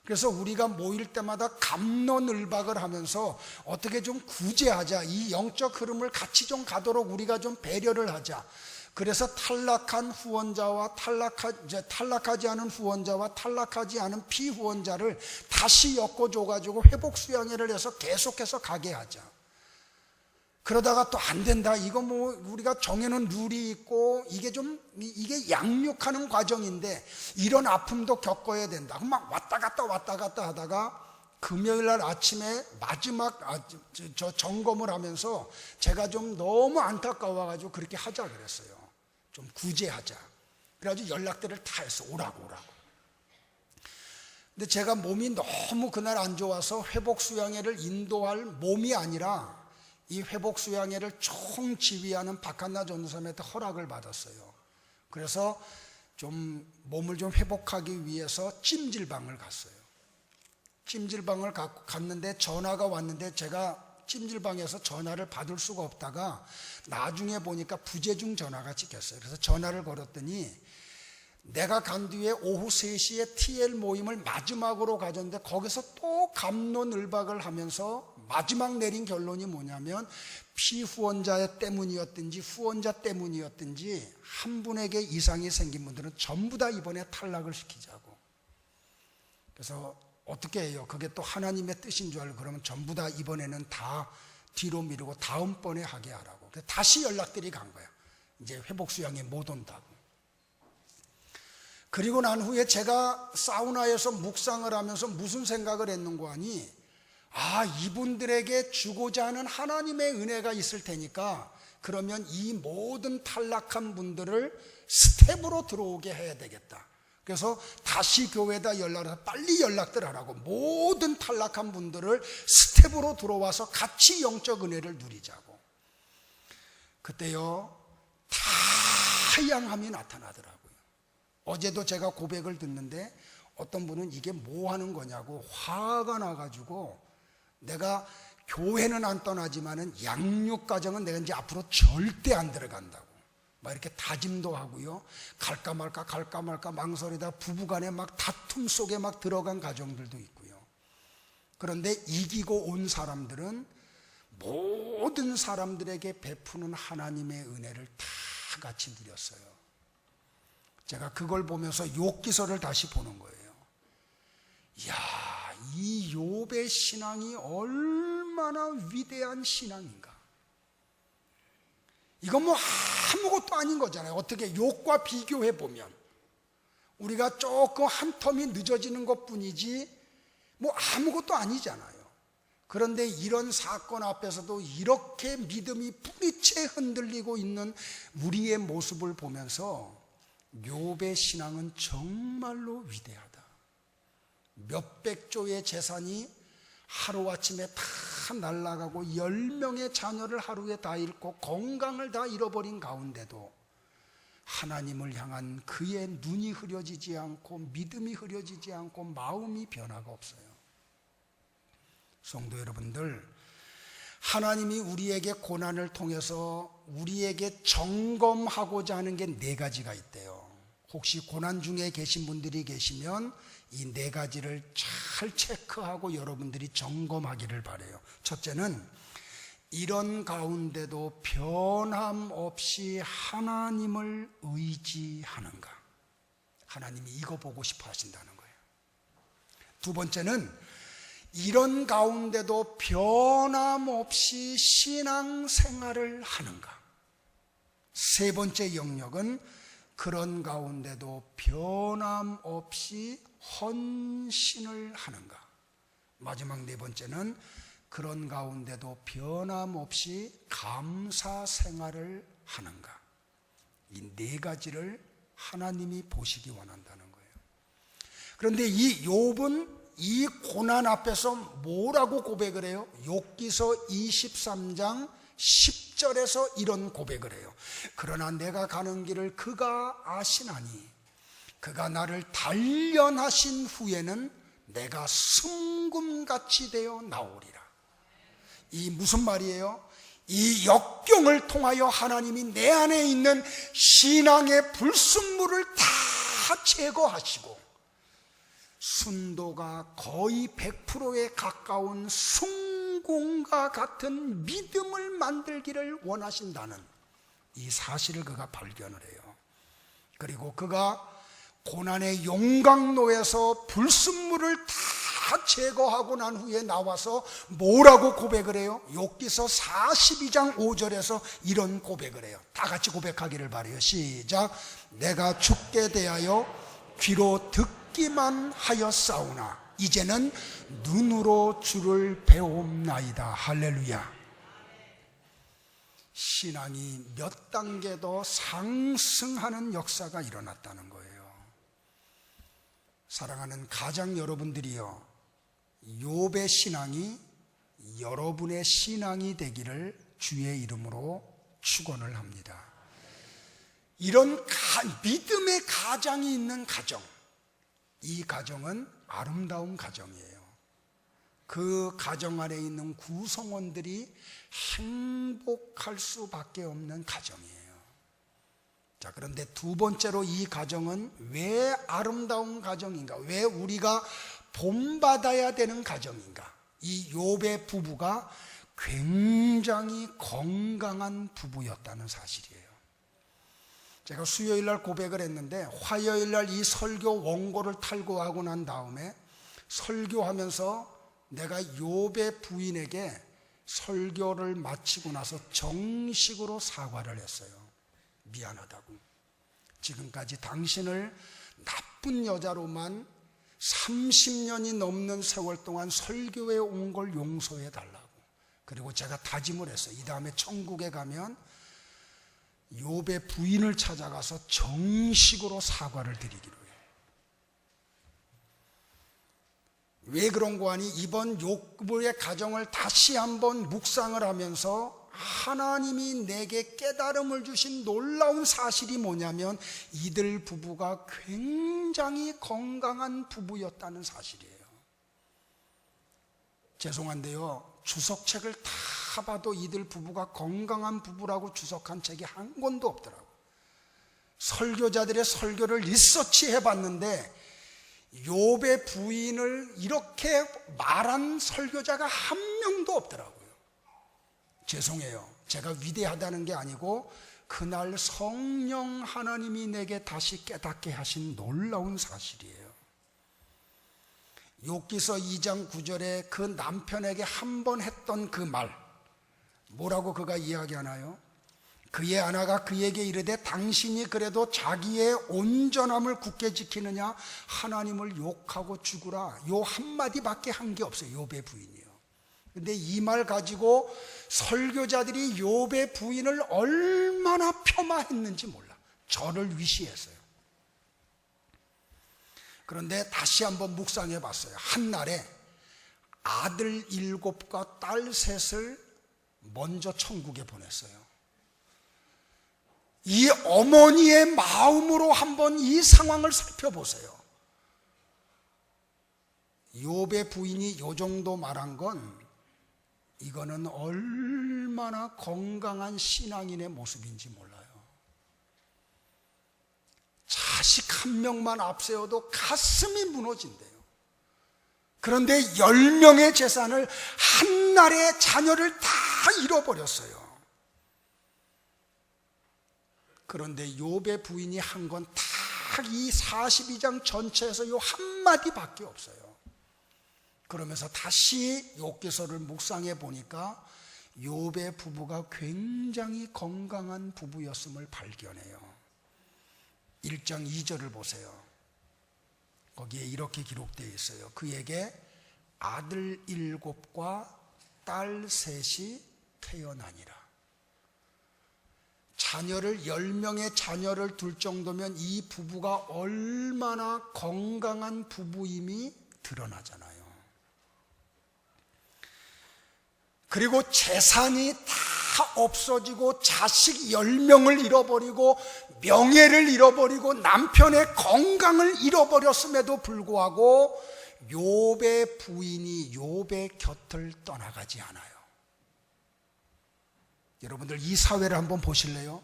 그래서 우리가 모일 때마다 갑론을박을 하면서 어떻게 좀 구제하자, 이 영적 흐름을 같이 좀 가도록 우리가 좀 배려를 하자. 그래서 탈락한 후원자와 탈락하지 않은 후원자와 탈락하지 않은 피후원자를 다시 엮어줘가지고 회복수양회를 해서 계속해서 가게 하자. 그러다가 또 안 된다. 이거 뭐 우리가 정해놓은 룰이 있고 이게 양육하는 과정인데 이런 아픔도 겪어야 된다. 그럼 막 왔다 갔다 하다가 금요일 날 아침에 마지막 점검을 하면서 제가 좀 너무 안타까워가지고 그렇게 하자 그랬어요. 좀 구제하자. 그래가지고 연락들을 다 했어. 오라고. 근데 제가 몸이 너무 그날 안 좋아서 회복수양회를 인도할 몸이 아니라 이 회복수양회를 총지휘하는 박한나 전도사님한테 허락을 받았어요. 그래서 좀 몸을 좀 회복하기 위해서 찜질방을 갔어요. 찜질방을 갔는데 전화가 왔는데 제가 찜질방에서 전화를 받을 수가 없다가 나중에 보니까 부재중 전화가 찍혔어요. 그래서 전화를 걸었더니 내가 간 뒤에 오후 3시에 TL 모임을 마지막으로 가졌는데 거기서 또 갑론을박을 하면서 마지막 내린 결론이 뭐냐면 피후원자 때문이었든지 후원자 때문이었든지 한 분에게 이상이 생긴 분들은 전부 다 이번에 탈락을 시키자고. 그래서 어떻게 해요? 그게 또 하나님의 뜻인 줄 알고 그러면 전부 다 이번에는 다 뒤로 미루고 다음번에 하게 하라고. 그래서 다시 연락들이 간 거야. 이제 회복수양회 못 온다고. 그리고 난 후에 제가 사우나에서 묵상을 하면서 무슨 생각을 했는고 하니 이분들에게 주고자 하는 하나님의 은혜가 있을 테니까 그러면 이 모든 탈락한 분들을 스텝으로 들어오게 해야 되겠다. 그래서 다시 교회에다 연락을 해서 빨리 연락들 하라고. 모든 탈락한 분들을 스텝으로 들어와서 같이 영적 은혜를 누리자고. 그때요 다양함이 나타나더라고요. 어제도 제가 고백을 듣는데 어떤 분은 이게 뭐 하는 거냐고 화가 나가지고 내가 교회는 안 떠나지만은 양육가정은 내가 이제 앞으로 절대 안 들어간다고 막 이렇게 다짐도 하고요. 갈까 말까 망설이다 부부간에 막 다툼 속에 막 들어간 가정들도 있고요. 그런데 이기고 온 사람들은 모든 사람들에게 베푸는 하나님의 은혜를 다 같이 누렸어요. 제가 그걸 보면서 욥기서를 다시 보는 거예요. 이야, 이 욥의 신앙이 얼마나 위대한 신앙인가. 이건 뭐 아무것도 아닌 거잖아요. 어떻게 욥과 비교해 보면 우리가 조금 한 텀이 늦어지는 것뿐이지 뭐 아무것도 아니잖아요. 그런데 이런 사건 앞에서도 이렇게 믿음이 뿌리채 흔들리고 있는 우리의 모습을 보면서 욥의 신앙은 정말로 위대하다. 몇백 조의 재산이 하루아침에 다 날아가고 10명의 자녀를 하루에 다 잃고 건강을 다 잃어버린 가운데도 하나님을 향한 그의 눈이 흐려지지 않고 믿음이 흐려지지 않고 마음이 변화가 없어요. 성도 여러분들, 하나님이 우리에게 고난을 통해서 우리에게 점검하고자 하는 게 네 가지가 있대요. 혹시 고난 중에 계신 분들이 계시면 이 네 가지를 잘 체크하고 여러분들이 점검하기를 바라요. 첫째는 이런 가운데도 변함없이 하나님을 의지하는가. 하나님이 이거 보고 싶어 하신다는 거예요. 두 번째는 이런 가운데도 변함없이 신앙생활을 하는가. 세 번째 영역은 그런 가운데도 변함없이 헌신을 하는가. 마지막 네 번째는 그런 가운데도 변함없이 감사생활을 하는가. 이 네 가지를 하나님이 보시기 원한다는 거예요. 그런데 이 욥은 이 고난 앞에서 뭐라고 고백을 해요? 욥기서 23장 10절에서 이런 고백을 해요. 그러나 내가 가는 길을 그가 아시나니 그가 나를 단련하신 후에는 내가 순금같이 되어 나오리라. 이 무슨 말이에요? 이 역경을 통하여 하나님이 내 안에 있는 신앙의 불순물을 다 제거하시고 순도가 거의 100%에 가까운 순공과 같은 믿음을 만들기를 원하신다는 이 사실을 그가 발견을 해요. 그리고 그가 고난의 용광로에서 불순물을 다 제거하고 난 후에 나와서 뭐라고 고백을 해요? 욥기서 42장 5절에서 이런 고백을 해요. 다 같이 고백하기를 바라요. 시작. 내가 죽게 대하여 귀로 듣기만 하였사오나 이제는 눈으로 주를 배움나이다. 할렐루야. 신앙이 몇 단계 더 상승하는 역사가 일어났다는 거예요. 사랑하는 가장 여러분들이요, 욥의 신앙이 여러분의 신앙이 되기를 주의 이름으로 축원을 합니다. 이런 믿음의 가장이 있는 가정, 이 가정은 아름다운 가정이에요. 그 가정 안에 있는 구성원들이 행복할 수밖에 없는 가정이에요. 자, 그런데 두 번째로 이 가정은 왜 아름다운 가정인가? 왜 우리가 본받아야 되는 가정인가? 이 욥의 부부가 굉장히 건강한 부부였다는 사실이에요. 제가 수요일 날 고백을 했는데 화요일 날 이 설교 원고를 탈고하고 난 다음에 설교하면서 내가 욥의 부인에게 설교를 마치고 나서 정식으로 사과를 했어요. 미안하다고. 지금까지 당신을 나쁜 여자로만 30년이 넘는 세월 동안 설교에 온 걸 용서해 달라고. 그리고 제가 다짐을 했어요. 이 다음에 천국에 가면 욥의 부인을 찾아가서 정식으로 사과를 드리기로 해요. 왜 그런고 하니 이번 욥의 가정을 다시 한번 묵상을 하면서 하나님이 내게 깨달음을 주신 놀라운 사실이 뭐냐면 이들 부부가 굉장히 건강한 부부였다는 사실이에요. 죄송한데요, 주석책을 다 봐도 이들 부부가 건강한 부부라고 주석한 책이 한 권도 없더라고요. 설교자들의 설교를 리서치해 봤는데 욥의 부인을 이렇게 말한 설교자가 한 명도 없더라고요. 죄송해요. 제가 위대하다는 게 아니고 그날 성령 하나님이 내게 다시 깨닫게 하신 놀라운 사실이에요. 욥기서 2장 9절에 그 남편에게 한 번 했던 그 말, 뭐라고 그가 이야기하나요? 그의 아내가 그에게 이르되 당신이 그래도 자기의 온전함을 굳게 지키느냐? 하나님을 욕하고 죽으라. 요 한마디밖에 한 게 없어요. 욥의 부인이요. 근데 이 말 가지고 설교자들이 욥의 부인을 얼마나 폄하했는지 몰라. 저를 위시했어요. 그런데 다시 한번 묵상해 봤어요. 한날에 아들 7과 딸 3을 먼저 천국에 보냈어요. 이 어머니의 마음으로 한번 이 상황을 살펴보세요. 욥의 부인이 요 정도 말한 건 이거는 얼마나 건강한 신앙인의 모습인지 몰라요. 자식 한 명만 앞세워도 가슴이 무너진대요. 그런데 10명의 재산을 한날에 자녀를 다 잃어버렸어요. 그런데 욥의 부인이 한 건 딱 이 42장 전체에서 요 한마디밖에 없어요. 그러면서 다시 욥기서를 묵상해 보니까 욥의 부부가 굉장히 건강한 부부였음을 발견해요. 1장 2절을 보세요. 거기에 이렇게 기록되어 있어요. 그에게 아들 7과 딸 3이 태어나니라. 자녀를 10명의 자녀를 둘 정도면 이 부부가 얼마나 건강한 부부임이 드러나잖아요. 그리고 재산이 다 없어지고 자식 10명을 잃어버리고 명예를 잃어버리고 남편의 건강을 잃어버렸음에도 불구하고 욥의 부인이 욥의 곁을 떠나가지 않아요. 여러분들 이 사회를 한번 보실래요?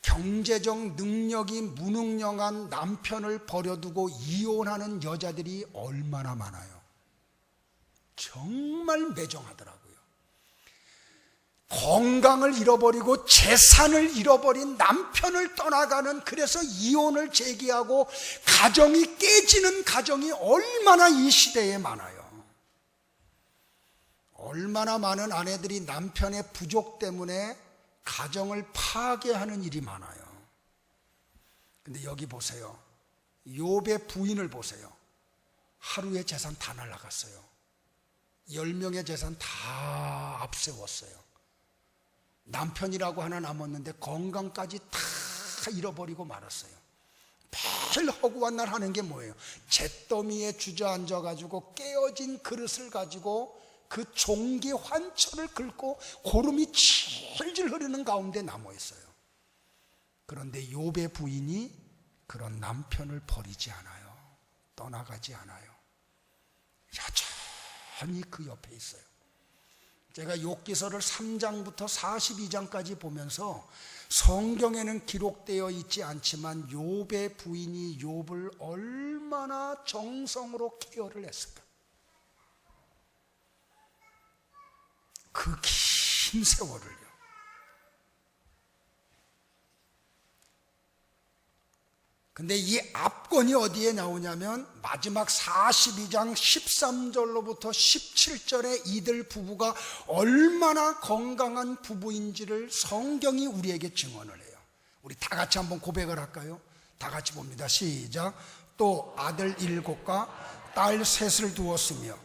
경제적 능력이 무능력한 남편을 버려두고 이혼하는 여자들이 얼마나 많아요. 정말 매정하더라고요. 건강을 잃어버리고 재산을 잃어버린 남편을 떠나가는, 그래서 이혼을 제기하고 가정이 깨지는 가정이 얼마나 이 시대에 많아요. 얼마나 많은 아내들이 남편의 부족 때문에 가정을 파괴하는 일이 많아요. 근데 여기 보세요. 욥의 부인을 보세요. 하루에 재산 다 날아갔어요. 10명의 재산 다 앞세웠어요. 남편이라고 하나 남았는데 건강까지 다 잃어버리고 말았어요. 매일 허구한 날 하는 게 뭐예요? 잿더미에 주저앉아가지고 깨어진 그릇을 가지고 그 종기 환초를 긁고 고름이 질질 흐르는 가운데 남아 있어요. 그런데 욥의 부인이 그런 남편을 버리지 않아요. 떠나가지 않아요. 여전히 그 옆에 있어요. 제가 욥기서를 3장부터 42장까지 보면서 성경에는 기록되어 있지 않지만 욥의 부인이 욥을 얼마나 정성으로 케어를 했을까. 그 긴 세월을요. 근데 이 압권이 어디에 나오냐면 마지막 42장 13절로부터 17절에 이들 부부가 얼마나 건강한 부부인지를 성경이 우리에게 증언을 해요. 우리 다 같이 한번 고백을 할까요? 다 같이 봅니다. 시작. 또 아들 7과 딸 3을 두었으며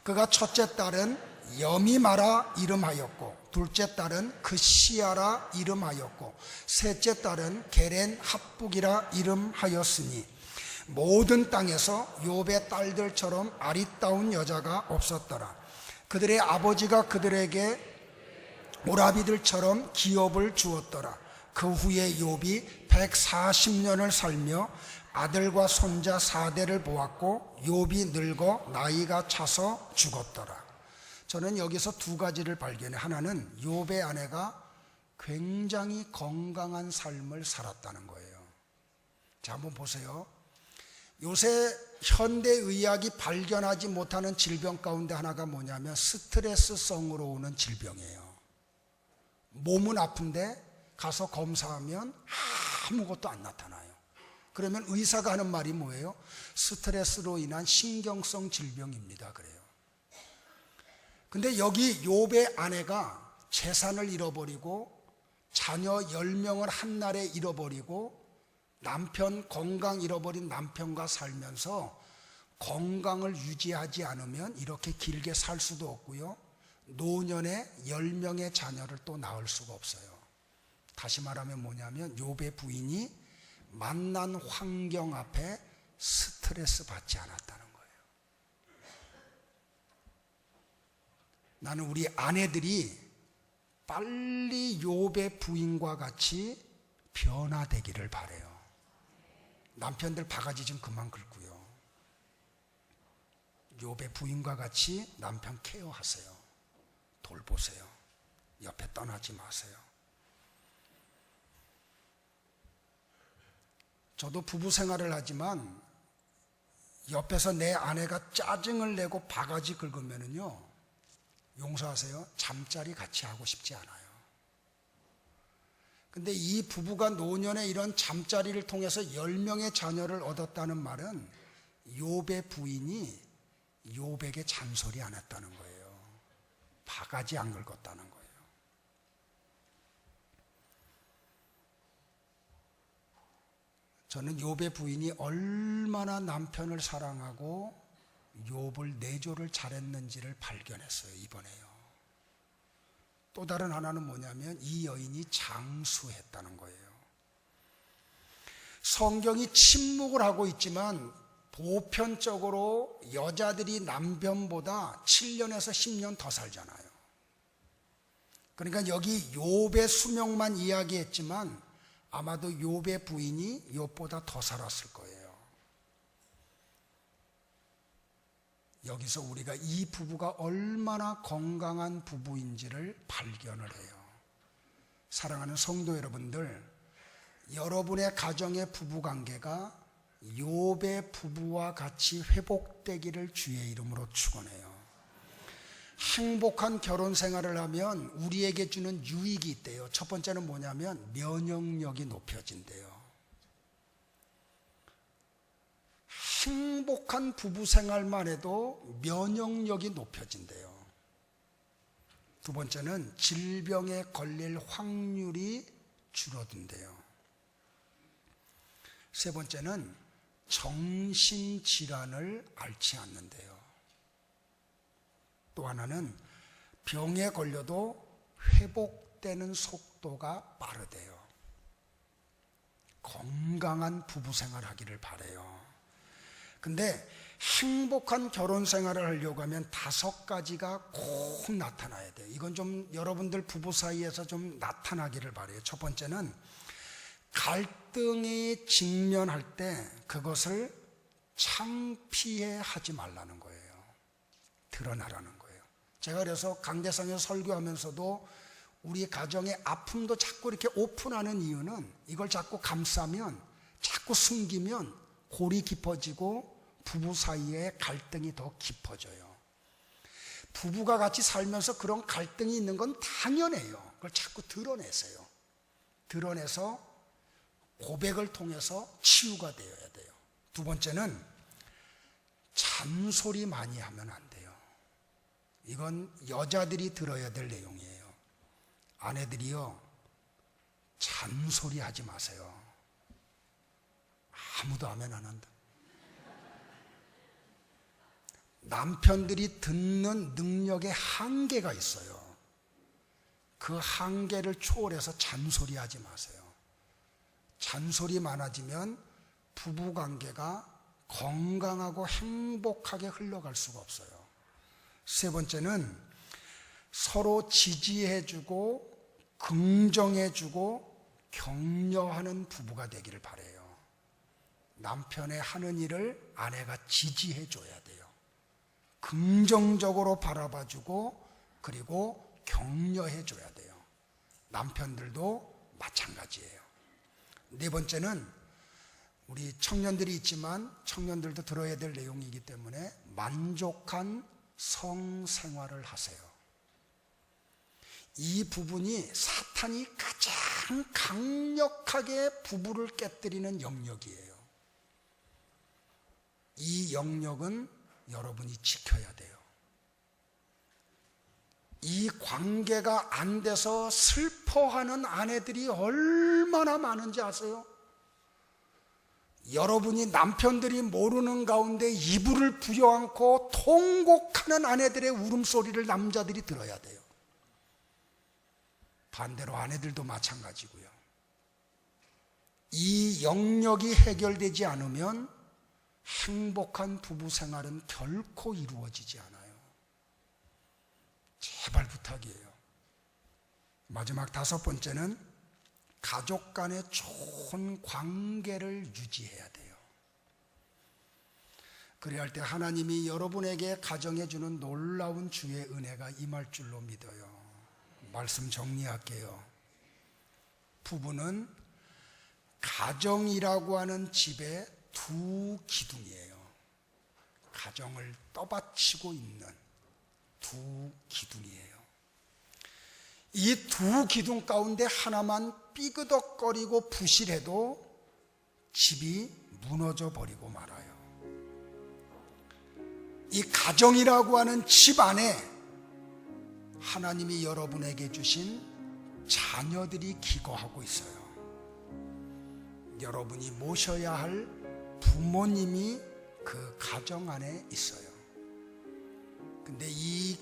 그가 첫째 딸은 여미마라 이름하였고 둘째 딸은 그시아라 이름하였고 셋째 딸은 게렌 합북이라 이름하였으니 모든 땅에서 욥의 딸들처럼 아리따운 여자가 없었더라. 그들의 아버지가 그들에게 오라비들처럼 기업을 주었더라. 그 후에 욥이 140년을 살며 아들과 손자 4대를 보았고 욥이 늙어 나이가 차서 죽었더라. 저는 여기서 두 가지를 발견해. 하나는 욥의 아내가 굉장히 건강한 삶을 살았다는 거예요. 자, 한번 보세요. 요새 현대의학이 발견하지 못하는 질병 가운데 하나가 뭐냐면 스트레스성으로 오는 질병이에요. 몸은 아픈데 가서 검사하면 아무것도 안 나타나요. 그러면 의사가 하는 말이 뭐예요? 스트레스로 인한 신경성 질병입니다. 그래요. 근데 여기 욥의 아내가 재산을 잃어버리고 자녀 10명을 한날에 잃어버리고 남편 건강 잃어버린 남편과 살면서 건강을 유지하지 않으면 이렇게 길게 살 수도 없고요. 노년에 10명의 자녀를 또 낳을 수가 없어요. 다시 말하면 뭐냐면 욥의 부인이 만난 환경 앞에 스트레스 받지 않았다는 거예요. 나는 우리 아내들이 빨리 욥의 부인과 같이 변화되기를 바라요. 남편들 바가지 좀 그만 긁고요. 욥의 부인과 같이 남편 케어하세요. 돌보세요. 옆에 떠나지 마세요. 저도 부부 생활을 하지만 옆에서 내 아내가 짜증을 내고 바가지 긁으면은요, 용서하세요, 잠자리 같이 하고 싶지 않아요. 근데 이 부부가 노년에 이런 잠자리를 통해서 10명의 자녀를 얻었다는 말은 욥의 부인이 욥에게 잔소리 안 했다는 거예요. 바가지 안 긁었다는 거예요. 저는 욥의 부인이 얼마나 남편을 사랑하고 욥을 내조를 잘했는지를 발견했어요, 이번에요. 또 다른 하나는 뭐냐면 이 여인이 장수했다는 거예요. 성경이 침묵을 하고 있지만 보편적으로 여자들이 남편보다 7년에서 10년 더 살잖아요. 그러니까 여기 욥의 수명만 이야기했지만 아마도 욥의 부인이 욥보다 더 살았을 거예요. 여기서 우리가 이 부부가 얼마나 건강한 부부인지를 발견을 해요. 사랑하는 성도 여러분들, 여러분의 가정의 부부관계가 욥의 부부와 같이 회복되기를 주의 이름으로 축원해요. 행복한 결혼 생활을 하면 우리에게 주는 유익이 있대요. 첫 번째는 뭐냐면 면역력이 높여진대요. 행복한 부부 생활만 해도 면역력이 높여진대요. 두 번째는 질병에 걸릴 확률이 줄어든대요. 세 번째는 정신질환을 앓지 않는데요. 또 하나는 병에 걸려도 회복되는 속도가 빠르대요. 건강한 부부 생활하기를 바라요. 근데 행복한 결혼 생활을 하려고 하면 5가지가 꼭 나타나야 돼요. 이건 좀 여러분들 부부 사이에서 좀 나타나기를 바라요. 첫 번째는 갈등이 직면할 때 그것을 창피해 하지 말라는 거예요. 드러나라는 거예요. 제가 그래서 강대상에서 설교하면서도 우리 가정의 아픔도 자꾸 이렇게 오픈하는 이유는 이걸 자꾸 감싸면, 자꾸 숨기면 골이 깊어지고 부부 사이에 갈등이 더 깊어져요. 부부가 같이 살면서 그런 갈등이 있는 건 당연해요. 그걸 자꾸 드러내세요. 드러내서 고백을 통해서 치유가 되어야 돼요. 두 번째는 잔소리 많이 하면 안 돼요. 이건 여자들이 들어야 될 내용이에요. 아내들이요, 잔소리 하지 마세요. 아무도 하면 안 한다. 남편들이 듣는 능력에 한계가 있어요. 그 한계를 초월해서 잔소리하지 마세요. 잔소리 많아지면 부부관계가 건강하고 행복하게 흘러갈 수가 없어요. 세 번째는 서로 지지해주고 긍정해주고 격려하는 부부가 되기를 바라요. 남편의 하는 일을 아내가 지지해줘야 돼요. 긍정적으로 바라봐주고 그리고 격려해줘야 돼요. 남편들도 마찬가지예요. 네 번째는 우리 청년들이 있지만 청년들도 들어야 될 내용이기 때문에 만족한 성생활을 하세요. 이 부분이 사탄이 가장 강력하게 부부를 깨뜨리는 영역이에요. 이 영역은 여러분이 지켜야 돼요. 이 관계가 안 돼서 슬퍼하는 아내들이 얼마나 많은지 아세요? 여러분이 남편들이 모르는 가운데 이불을 부여안고 통곡하는 아내들의 울음소리를 남자들이 들어야 돼요. 반대로 아내들도 마찬가지고요. 이 영역이 해결되지 않으면 행복한 부부 생활은 결코 이루어지지 않아요. 제발 부탁이에요. 마지막 5번째는 가족 간의 좋은 관계를 유지해야 돼요. 그래야 할 때 하나님이 여러분에게 가정해 주는 놀라운 주의 은혜가 임할 줄로 믿어요. 말씀 정리할게요. 부부는 가정이라고 하는 집의 두 기둥이에요. 가정을 떠받치고 있는 두 기둥이에요. 이 두 기둥 가운데 하나만 삐그덕거리고 부실해도 집이 무너져 버리고 말아요. 이 가정이라고 하는 집 안에 하나님이 여러분에게 주신 자녀들이 기거하고 있어요. 여러분이 모셔야 할 부모님이 그 가정 안에 있어요. 근데 이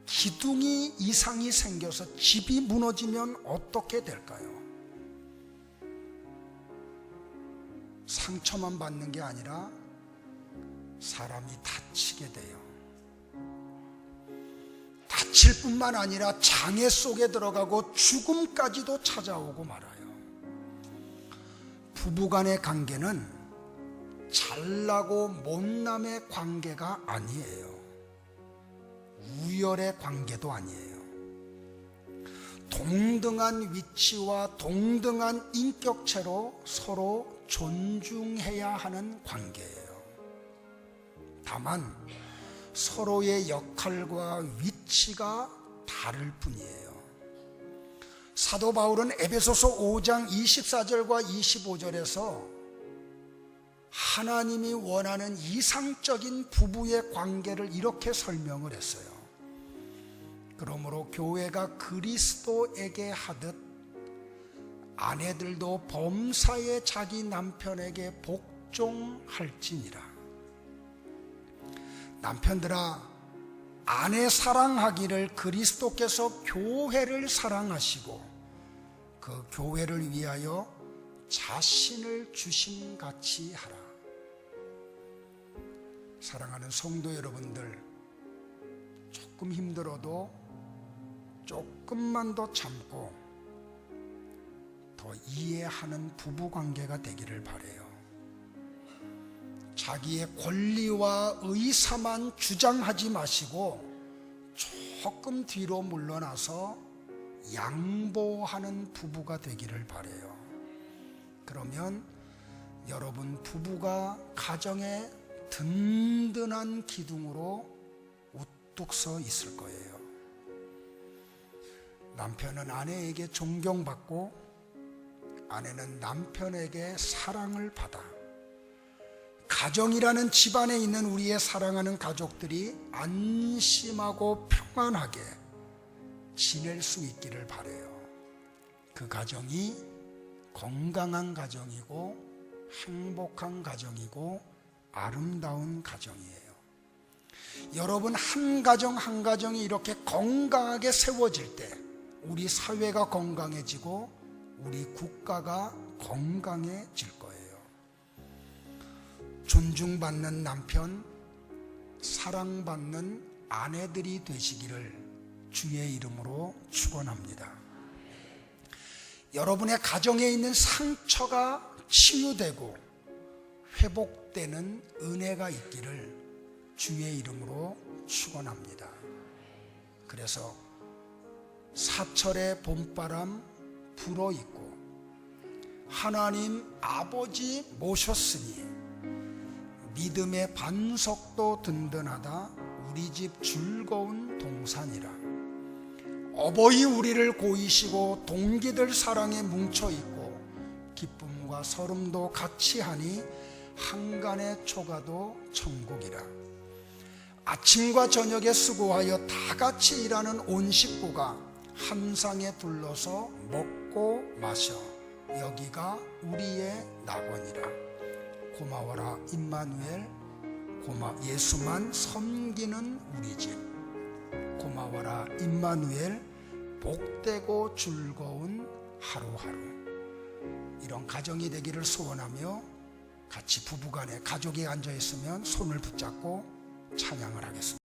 기둥이 이상이 생겨서 집이 무너지면 어떻게 될까요? 상처만 받는 게 아니라 사람이 다치게 돼요. 다칠 뿐만 아니라 장애 속에 들어가고 죽음까지도 찾아오고 말아요. 부부간의 관계는 잘나고 못남의 관계가 아니에요. 우열의 관계도 아니에요. 동등한 위치와 동등한 인격체로 서로 존중해야 하는 관계예요. 다만 서로의 역할과 위치가 다를 뿐이에요. 사도 바울은 에베소서 5장 24절과 25절에서 하나님이 원하는 이상적인 부부의 관계를 이렇게 설명을 했어요. 그러므로 교회가 그리스도에게 하듯 아내들도 범사에 자기 남편에게 복종할지니라. 남편들아, 아내 사랑하기를 그리스도께서 교회를 사랑하시고 그 교회를 위하여 자신을 주심같이 하라. 사랑하는 성도 여러분들, 조금 힘들어도 조금만 더 참고 더 이해하는 부부관계가 되기를 바라요. 자기의 권리와 의사만 주장하지 마시고 조금 뒤로 물러나서 양보하는 부부가 되기를 바라요. 그러면 여러분 부부가 가정의 든든한 기둥으로 우뚝 서 있을 거예요. 남편은 아내에게 존경받고 아내는 남편에게 사랑을 받아 가정이라는 집안에 있는 우리의 사랑하는 가족들이 안심하고 평안하게 지낼 수 있기를 바라요. 그 가정이 건강한 가정이고 행복한 가정이고 아름다운 가정이에요. 여러분, 한 가정 한 가정이 이렇게 건강하게 세워질 때 우리 사회가 건강해지고 우리 국가가 건강해질 거예요. 존중받는 남편, 사랑받는 아내들이 되시기를 주의 이름으로 축원합니다. 여러분의 가정에 있는 상처가 치유되고 회복되는 은혜가 있기를 주의 이름으로 축원합니다. 그래서 사철의 봄바람 불어있고 하나님 아버지 모셨으니 믿음의 반석도 든든하다 우리 집 즐거운 동산이라. 어버이 우리를 고이시고 동기들 사랑에 뭉쳐있고 기쁨과 서름도 같이 하니 한간의 초가도 천국이라. 아침과 저녁에 수고하여 다 같이 일하는 온 식구가 한 상에 둘러서 먹고 마셔 여기가 우리의 낙원이라. 고마워라 임마누엘, 예수만 섬기는 우리 집. 고마워라 임마누엘, 복되고 즐거운 하루하루. 이런 가정이 되기를 소원하며 같이 부부간에 가족이 앉아있으면 손을 붙잡고 찬양을 하겠습니다.